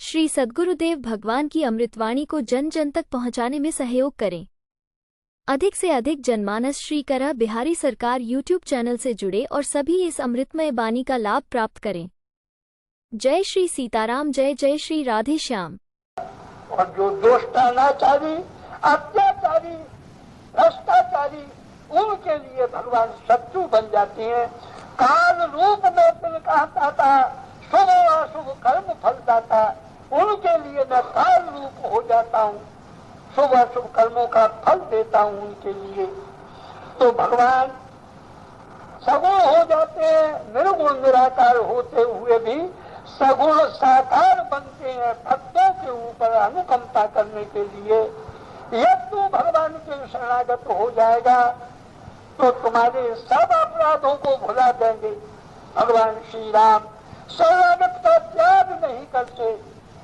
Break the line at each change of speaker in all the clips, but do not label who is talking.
श्री सद्गुरुदेव भगवान की अमृतवाणी को जन जन तक पहुंचाने में सहयोग करें। अधिक से अधिक जनमानस श्री करा बिहारी सरकार यूट्यूब चैनल से जुड़े और सभी इस अमृतमय बानी का लाभ प्राप्त करें। जय श्री सीताराम, जय जय श्री राधे श्याम।
और जो दुष्टानाचारी, अत्याचारी, भ्रष्टाचारी, उनके लिए भगवान शत्रु बन जाते हैं। काल रूप में तिनका आता था, शुभ अशुभ कर्म फलता था, उनके लिए मैं काल रूप हो जाता हूँ, शुभ अशुभ कर्मों का फल देता हूँ उनके लिए। तो भगवान सगुण हो जाते हैं, निर्गुण निराकार होते हुए भी सगुण साकार बनते हैं भक्तों के ऊपर अनुकंपा करने के लिए। यदि तू भगवान के शरणागत हो जाएगा तो तुम्हारे सब अपराधों को भुला देंगे। भगवान श्री राम शरणागत का त्याग नहीं करते।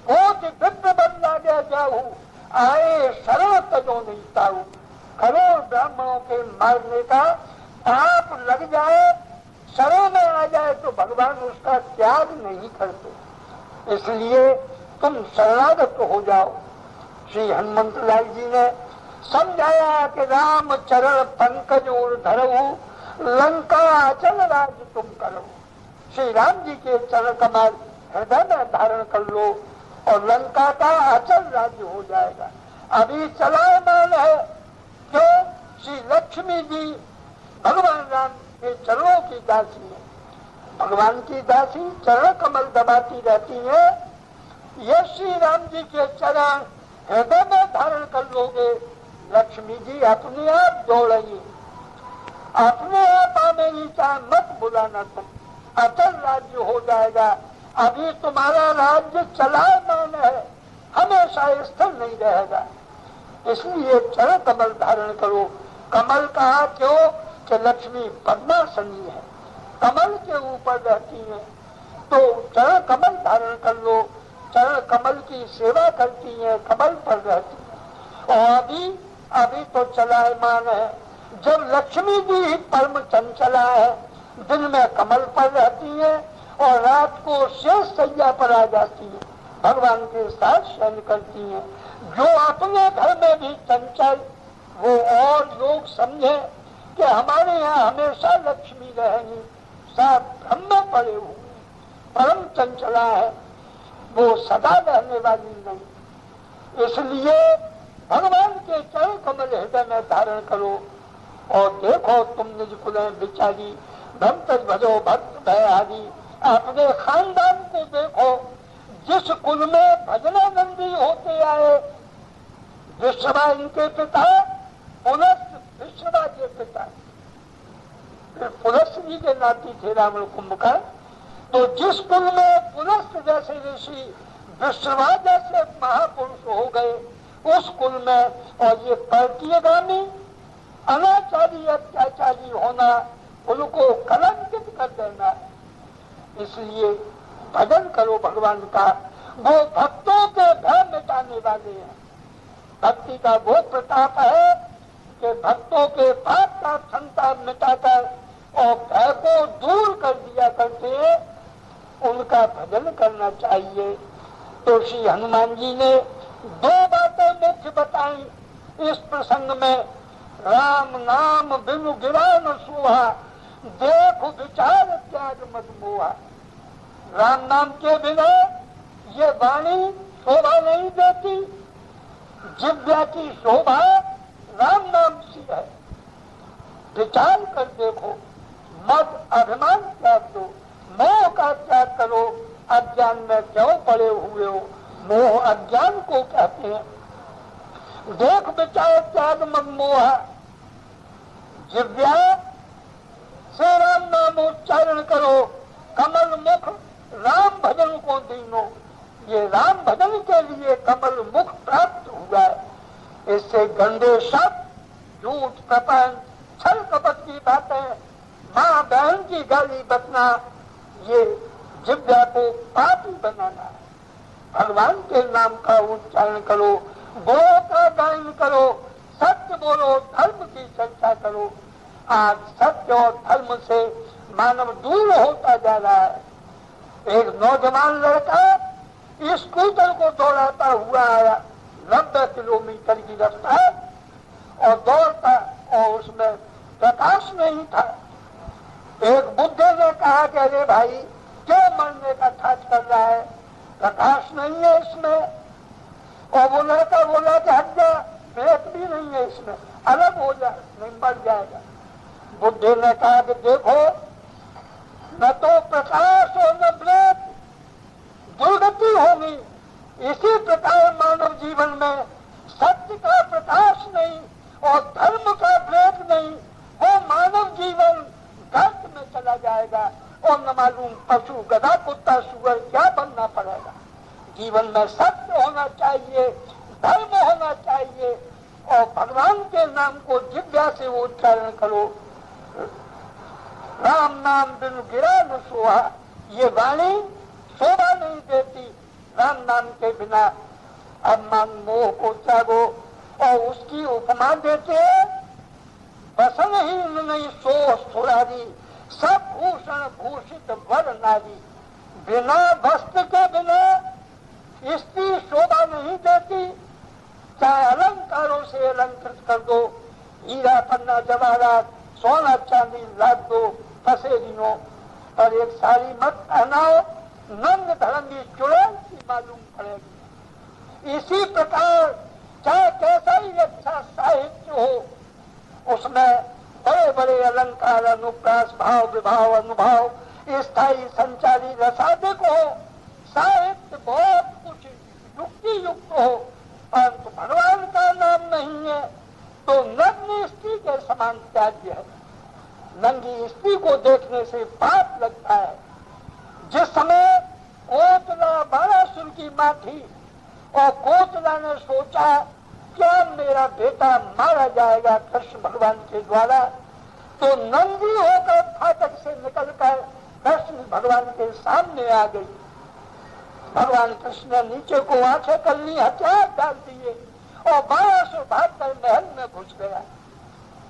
बहुत विप्र बन गया जाऊ, आए शरण तजो नहीं ताऊ। करोड़ ब्राह्मणों के मारने का पाप लग जाए, शरण में आ जाए तो भगवान उसका त्याग नहीं करते। इसलिए तुम शरणागत हो जाओ। श्री हनुमंत लाल जी ने समझाया कि राम चरण पंकज और धरऊ, लंका अचल राज तुम करो। श्री राम जी के चरण कमल हृदय में धारण कर लो और लंका का अचल राज्य हो जाएगा। अभी चलायमान है। क्यों? श्री लक्ष्मी जी भगवान राम के चरणों की दासी है। भगवान की दासी चरण कमल दबाती रहती है। ये श्री राम जी के चरण हृदय में धारण कर लोगे, लक्ष्मी जी अपने आप दौड़ेगी, अपने आप मेरी चाह मत बुलाना, तुम अचल राज्य हो जाएगा। अभी तुम्हारा राज्य चलायमान है, हमेशा स्थिर नहीं रहेगा। इसलिए चरण कमल धारण करो। कमल कहा क्यों? कि लक्ष्मी पद्मासनी है, कमल के ऊपर रहती है। तो चरण कमल धारण कर लो। चरण कमल की सेवा करती है, कमल पर रहती है। और अभी तो चलायमान है। जब लक्ष्मी जी ही परम चंचला है, दिन में कमल पर रहती है और रात को शेष सैया पर आ जाती है, भगवान के साथ शयन करती है। जो अपने घर में भी चंचल, वो और लोग समझे कि हमारे यहाँ हमेशा लक्ष्मी रहेगी, सब ब्रह्म पड़े हुए, परम चंचला है, वो सदा रहने वाली नहीं। इसलिए भगवान के चरण कमल हृदय में धारण करो। और देखो तुम निज कुलें बिचारी, भक्त भजो भक्त भयारी। अपने खानदान को देखो, जिस कुल में भजनानंदी होते आए, विश्ववा इनके पिता, पुलस्त विश्ववा के पिता, फिर पुलस्त जी के नाती थे रावण कुंभकर्ण। तो जिस कुल में पुलस्त जैसे ऋषि, विश्ववा जैसे महापुरुष हो गए, उस कुल में और ये पर्तीयगामी अनाचारी अत्याचारी होना, उनको कलंकित कर देना। इसलिए भजन करो भगवान का। वो भक्तों के भय मिटाने वाले हैं। भक्ति का वो प्रताप है कि भक्तों के पाप का संताप मिटाकर और भय को दूर कर दिया करते हैं। उनका भजन करना चाहिए। तो श्री हनुमान जी ने दो बातें मुख्य बताई इस प्रसंग में। राम नाम बिनु गिरा न सोहा, देख विचार त्याग मत मोहा। राम नाम के बिना ये वाणी शोभा नहीं देती। जिव्या की शोभा राम नाम सी है। विचार कर देखो, मत अभिमान त्याग दो, मोह का त्याग करो। अज्ञान में क्यों पड़े हुए हो? मोह अज्ञान को कहते हैं। देख विचार त्याग मत मोहा। जिव्या से राम नाम उच्चारण करो, कमल मुख राम भजन को दीनो। ये राम भजन के लिए कमल मुख प्राप्त हुआ है। इससे गंदे शब्द, झूठ, प्रपंच, छल कपट की बातें, माँ बहन की गाली बकना, ये जिव्या को पापी बनाना है। भगवान के नाम का उच्चारण करो, गो का गायन करो, सत्य बोलो, धर्म की चर्चा करो। आज सत्य और धर्म से मानव दूर होता जा रहा है। एक नौजवान लड़का स्कूटर को दौड़ाता हुआ आया 90 किलोमीटर की रफ्तार और दौड़ता, और उसमें प्रकाश नहीं था। एक बुड्ढे ने कहा कि अरे भाई क्यों मरने का ठाट कर रहा है, प्रकाश नहीं है इसमें। और वो लड़का बोला कि हट जा, ब्रेक भी नहीं है इसमें, अलग हो जा, नहीं मर जाएगा। बुड्ढे ने कहा कि देखो, न तो प्रकाश और न ब्रेक, दुर्गति होगी। इसी प्रकार मानव जीवन में सत्य का प्रकाश नहीं और धर्म का ब्रेक नहीं, वो मानव जीवन गर्त में चला जाएगा और न मालूम पशु गधा कुत्ता सुअर क्या बनना पड़ेगा। जीवन में सत्य होना चाहिए, धर्म होना चाहिए और भगवान के नाम को जिह्वा से उच्चारण करो। राम नाम बिन गिरा न सोहा, ये वाणी शोभा नहीं देती। राम नाम के बिना अभिमान मोह को त्यागो। और उसकी उपमा देते बसन ही नहीं सो सुरारी, सब भूषण भूषित वर नारी। बिना वस्त्र के बिना स्त्री शोभा नहीं देती, चाहे अलंकारों से अलंकृत कर दो, हीरा पन्ना जवाहरात सोना चांदी लाद दो फसेरियों, पर एक साड़ी मत पहनाओ, नंग धरंगी चुड़ैल सी मालूम पड़ेगी। इसी प्रकार चाहे कैसा ही अच्छा साहित्य हो, उसमें बड़े बड़े अलंकार अनुप्रास भाव विभाव अनुभव स्थायी संचारी रसादिक हो, साहित्य बहुत कुछ युक्ति युक्त हो, परंतु भगवान का नाम नहीं है तो नग्न स्त्री के समान त्याज्य है। नंगी स्त्री को देखने से पाप लगता है। जिस समय कोतला बाणासुर की मां थी और कोतला ने सोचा क्या मेरा बेटा मारा जाएगा कृष्ण भगवान के द्वारा, तो नंगी होकर फाटक से निकलकर कृष्ण भगवान के सामने आ गई। भगवान कृष्ण ने नीचे को आंखें कर ली, हथियार डाल दिए और बाणासुर भागकर महल में घुस गया।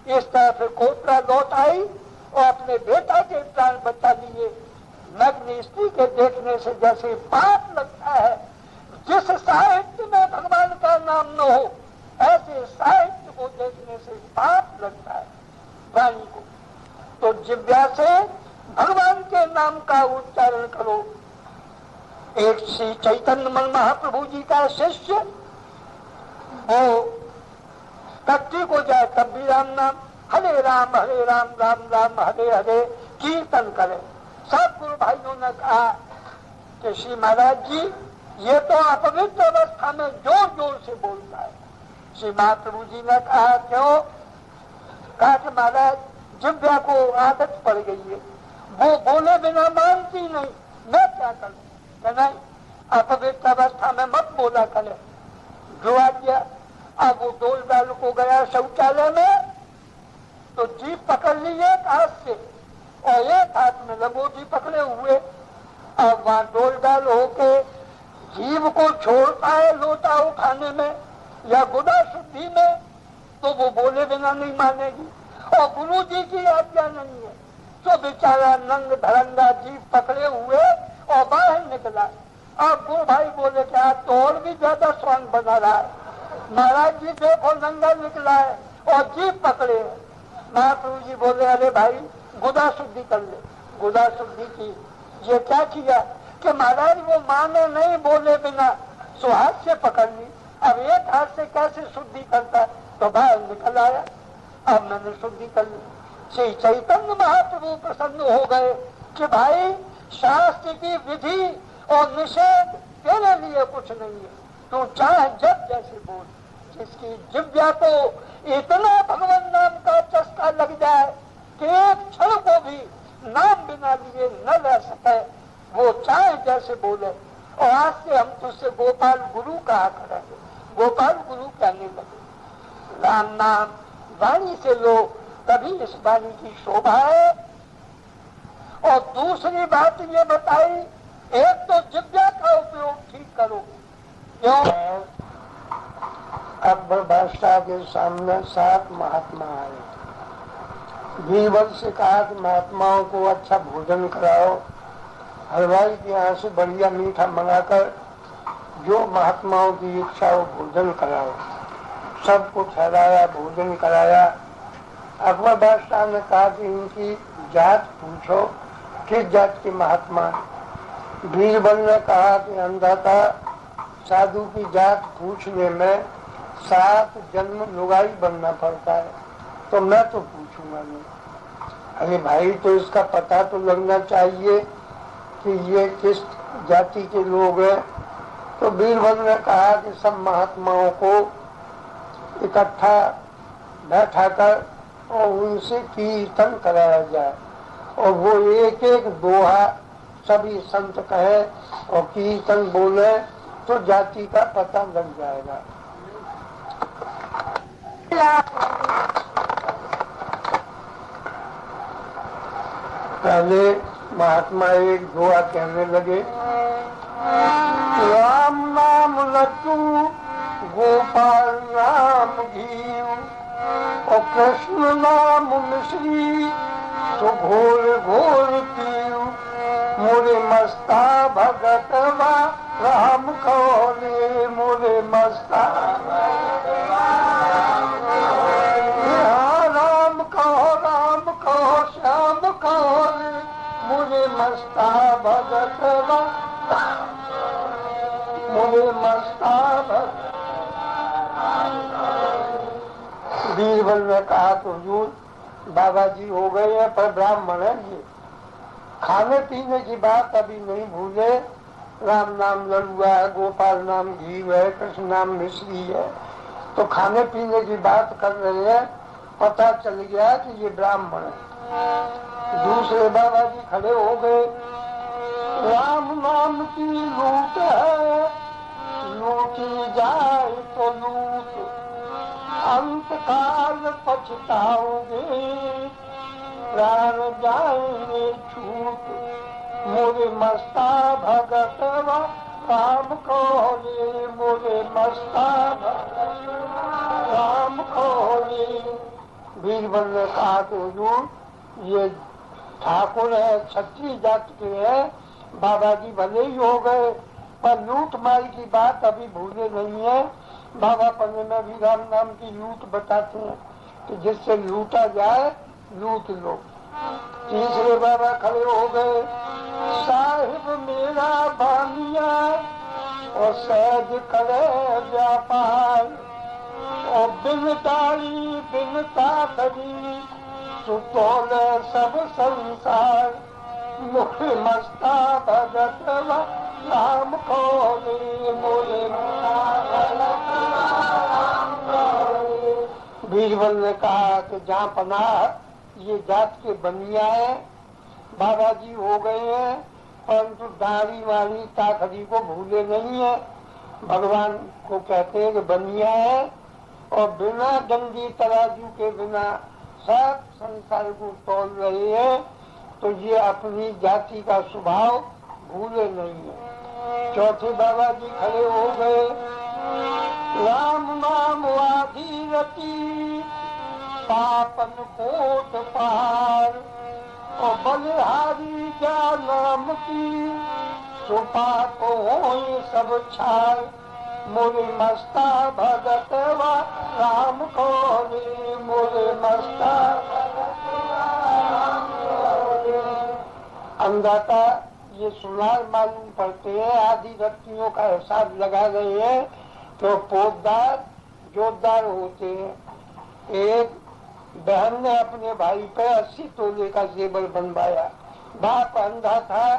इस तरह फिर कोतला लौट आई और अपने बेटा के प्राण बचा लिए। नग्न स्त्री के देखने से जैसे पाप लगता है, जिस साहित्य में भगवान का नाम न हो ऐसे साहित्य को देखने से पाप लगता है वाणी को। तो जिह्वा से भगवान के नाम का उच्चारण करो। एक श्री चैतन्य महाप्रभु जी का शिष्य वो कच्ची को जाए तब भी राम नाम, हरे राम राम राम हरे हरे कीर्तन करे। सब गुरु भाइयों ने कहा कि श्री महाराज जी ये तो अपवित्र अवस्था में जोर जोर से बोलता है। श्री महाप्रभु जी ने कहा क्यों? कहा कि महाराज जिह्वा को आदत पड़ गई है, वो बोले बिना मानती नहीं, मैं क्या करूं? नहीं, अपवित्र अवस्था में मत बोला करे। जो आ गया, अब वो डोल डाल को गया शौचालय में, तो जीभ पकड़ ली एक हाथ से और एक हाथ में लंगोटी पकड़े हुए। अब वहां डोल डाल होके जीभ को छोड़ता है लोटा उठाने में या गुदा शुद्धि में, तो वो बोले बिना नहीं मानेगी। और गुरु जी की आज्ञा नहीं है, तो बेचारा नंग धरंगा जीभ पकड़े हुए और बाहर निकला। अब गुरु भाई बोले कि आज तो और भी ज्यादा स्वांग बना रहा है, महाराज जी देखो नंगा निकला है और जीभ पकड़े। महाप्रभु जी बोले अरे भाई गुदा शुद्धि कर ले। गुदा शुद्धि की। ये क्या किया कि महाराज वो माने नहीं बोले बिना, सो हाथ से पकड़ ली। अब एक हाथ से कैसे शुद्धि करता, तो बाहर निकल आया। अब मैंने शुद्धि कर ली। श्री चैतन्य महाप्रभु प्रसन्न हो गए कि भाई शास्त्र की विधि और निषेध तेरे लिए कुछ नहीं है, तू चाहे जब जैसे बोल। जिसकी जिह्वा को इतना भगवान नाम का चस्का लग जाए कि एक क्षण को भी नाम बिना लिए न रह सके, वो चाहे जैसे बोले। और आज से हम तुझसे गोपाल गुरु कहा करेंगे, गोपाल गुरु कहने लगे। राम नाम वाणी से लो, तभी इस वाणी की शोभा है। और दूसरी बात ये बताई, एक तो जिह्वा का उपयोग ठीक करो। क्यों? अकबर बादशाह के सामने 7 महात्मा आए। बीरबल से कहा कि महात्माओं को अच्छा भोजन कराओ, हलवाई के यहाँ से बढ़िया मीठा मंगाकर जो महात्माओं की इच्छा हो भोजन कराओ। सबको ठहराया, भोजन कराया। अकबर बादशाह ने कहा कि इनकी जात पूछो, किस जात के महात्मा। बीरबल ने कहा कि अंधाता साधु की जात पूछने में 7 जन्म लुगाई बनना पड़ता है, तो मैं तो पूछूंगा नहीं। अरे भाई, तो इसका पता तो लगना चाहिए कि ये किस जाति के लोग हैं। तो बीरबल ने कहा कि सब महात्माओं को इकट्ठा बैठाकर और उनसे कीर्तन कराया जाए, और वो एक एक दोहा सभी संत कहे और कीर्तन बोले तो जाति का पता लग जाएगा। पहले महात्मा एक दुआ कहने लगे, राम नाम लड्डू गोपाल नाम घी और कृष्ण नाम मिश्री तो घोर घोर पीऊ। मोरे मस्ता भगतवा राम कहो रे, मोरे मस्ता राम कहो श्याम कहो रे, मोरे मस्ता भगतवा मोरे मस्ता भगत। बीरबल ने कहा तो हुजूर बाबा जी हो गए हैं पर ब्राह्मण है, ये खाने पीने की बात अभी नहीं भूले। राम नाम लड़ुआ है, गोपाल नाम घी है, कृष्ण नाम मिश्री है, तो खाने पीने की बात कर रहे हैं। पता चल गया कि ये ब्राह्मण है। दूसरे बाबा जी खड़े हो गए, राम नाम की लूट है, लूटी जाए तो लूट, अंत काल पछताओगे, प्राण जाएंगे छूट। मोरे मस्ता भगतवा राम कहो रे, मोरे मस्ता भगत राम कहो रे। बीरबल ने कहा तो हुजूर ये ठाकुर है, क्षत्रिय जात के है, बाबा जी भले ही हो गए पर लूट मार की बात अभी भूले नहीं है। बाबा पन्ने में भी राम नाम की लूट बताते हैं कि जिससे लूटा जाए लूट लो। तीसरे बाबा खड़े हो गए, साहिब मेरा बानिया और सहज करे व्यापार और बिन डाली बिन ताकरी सुतोले सब संसार। मोरे मस्ता भगत राम को मोरे बीरबल ने कहा कि जहाँ पनाह ये जात के बनिया है, बाबा जी हो गए हैं परंतु दाढ़ी वाली ताकरी को भूले नहीं है। भगवान को कहते हैं कि बनिया है और बिना डंडी तराजू के बिना सब संसार को तोल रहे हैं, तो ये अपनी जाति का स्वभाव भूले नहीं है। चौथे बाबा जी खड़े हो गए, राम नाम वाधी रति पापन कोट पार और बलिहारी क्या नाम की सुपा को हो सब छार। मोरे मस्ता भगत राम को रे, मोरे मस्ता अंधाता ये सुनार मालूम पड़ते हैं। आदि रत्तियों का हिसाब लगा रहे हैं तो पोतदार जोतदार होते हैं। एक बहन ने अपने भाई पे 80 तोले का जेवर बनवाया। बाप अंधा था,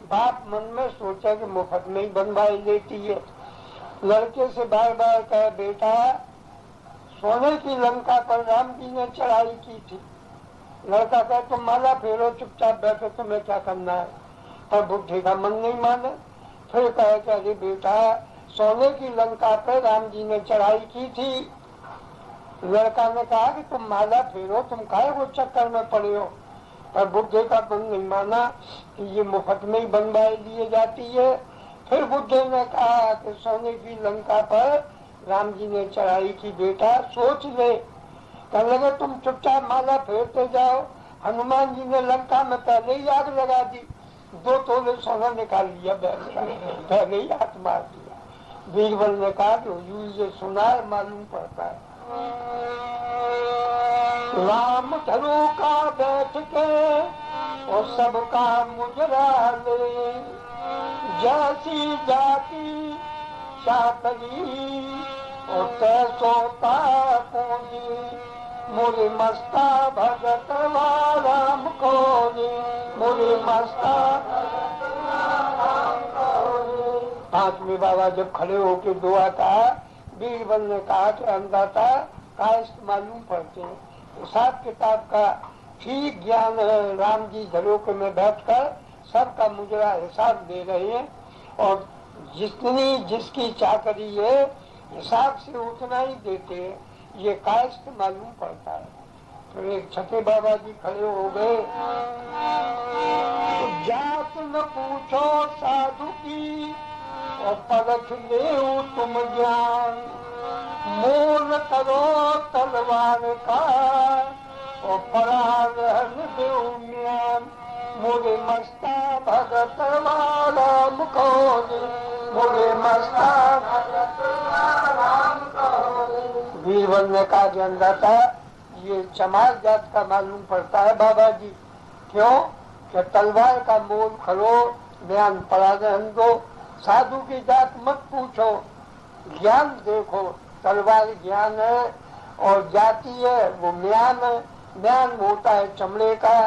बाप मन में सोचा कि मुफ्त में ही बनवाई लेती है। लड़के से बार बार कहा, बेटा सोने की लंका पर राम जी ने चढ़ाई की थी। लड़का कहे तुम माला फेरो, चुपचाप बैठो, तुम्हें क्या करना है। पर बुढ़े का मन नहीं माने। फिर कहे कि अरे बेटा सोने की लंका पर राम जी ने चढ़ाई की थी। लड़का ने कहा कि तुम माला फेरो, तुम काहे वो चक्कर में पड़े हो। पर बुढ़े का मन नहीं माना कि ये मुफ्त में ही बनवाई लिए जाती है। फिर बुद्धे ने कहा कि सोने की लंका पर राम जी ने चढ़ाई की, बेटा सोच ले। कहने लगे तुम चुपचाप माला फेरते जाओ, हनुमान जी ने लंका में पहले ही आग लगा दी, 2 तोले सोना निकाल लिया, पहले ही हाथ मार दिया। बीरबल ने कहा कि हुजूर ये सुना है, मालूम पड़ता है। राम धरो का बैठ के और सबका मुजरा ले, जैसी जाति चाकरी और तैसो पूंजी, मुरे मस्ता भगत राम को रे, मुरे मस्ता पांचवें बाबा जब खड़े होके दुआ कहा, बीरबल ने कहा कि अंदाता कायस्थ मालूम पड़ते हैं। हिसाब किताब का ठीक ज्ञान है। राम जी झरोके में बैठकर सबका मुजरा हिसाब दे रहे हैं और जितनी जिसकी चाकरी है हिसाब से उतना ही देते हैं, ये कायस्थ मालूम पड़ता है। तो एक छठे बाबा जी खड़े हो गए, तो जात न पूछो साधु की और परख ले तुम ज्ञान, मोल करो तलवार का और परागहन देव ज्ञान, मुरे मस्ता भगत राम को रे, मुरे मस्ता भगत राम को रे। बीरबल ने कहा कि अंदाता ये चमार जात का मालूम पड़ता है बाबा जी। क्यों? कि तलवार का मोल करो, ज्ञान परागहन दो। साधु की जात मत पूछो, ज्ञान देखो। तलवार ज्ञान है और जाति है वो म्यान है। म्यान होता है चमड़े का,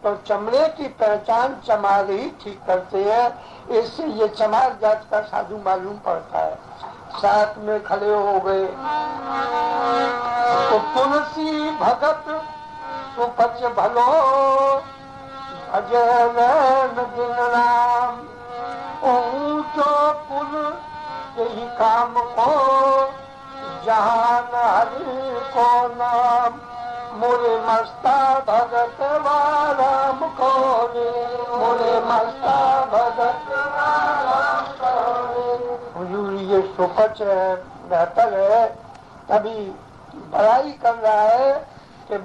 तो चमड़े की पहचान चमार ही ठीक करते हैं, इससे ये चमार जात का साधु मालूम पड़ता है। साथ में खड़े हो गए तो तुलसी भगत सुपच भलो, भजन दिन राम, ऊंचो कुल यही काम को, जहान हरि को नाम, मुरे मस्ता भगत राम को रे, मुरे मस्ता भगत राम को रे। हुजूर ये सुपच है, बेहतर है, तभी बड़ाई कर रहा है कि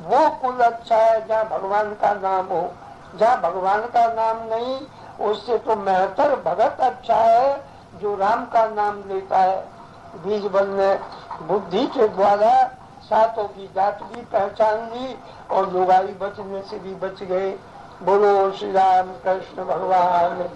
वो कुल अच्छा है जहाँ भगवान का नाम हो। जहाँ भगवान का नाम नहीं, उससे तो मेहतर भगत अच्छा है जो राम का नाम लेता है। बीरबल ने बुद्धि के द्वारा सातों की जात भी पहचान ली और लुगाई बचने से भी बच गए। बोलो श्री राम कृष्ण भगवान।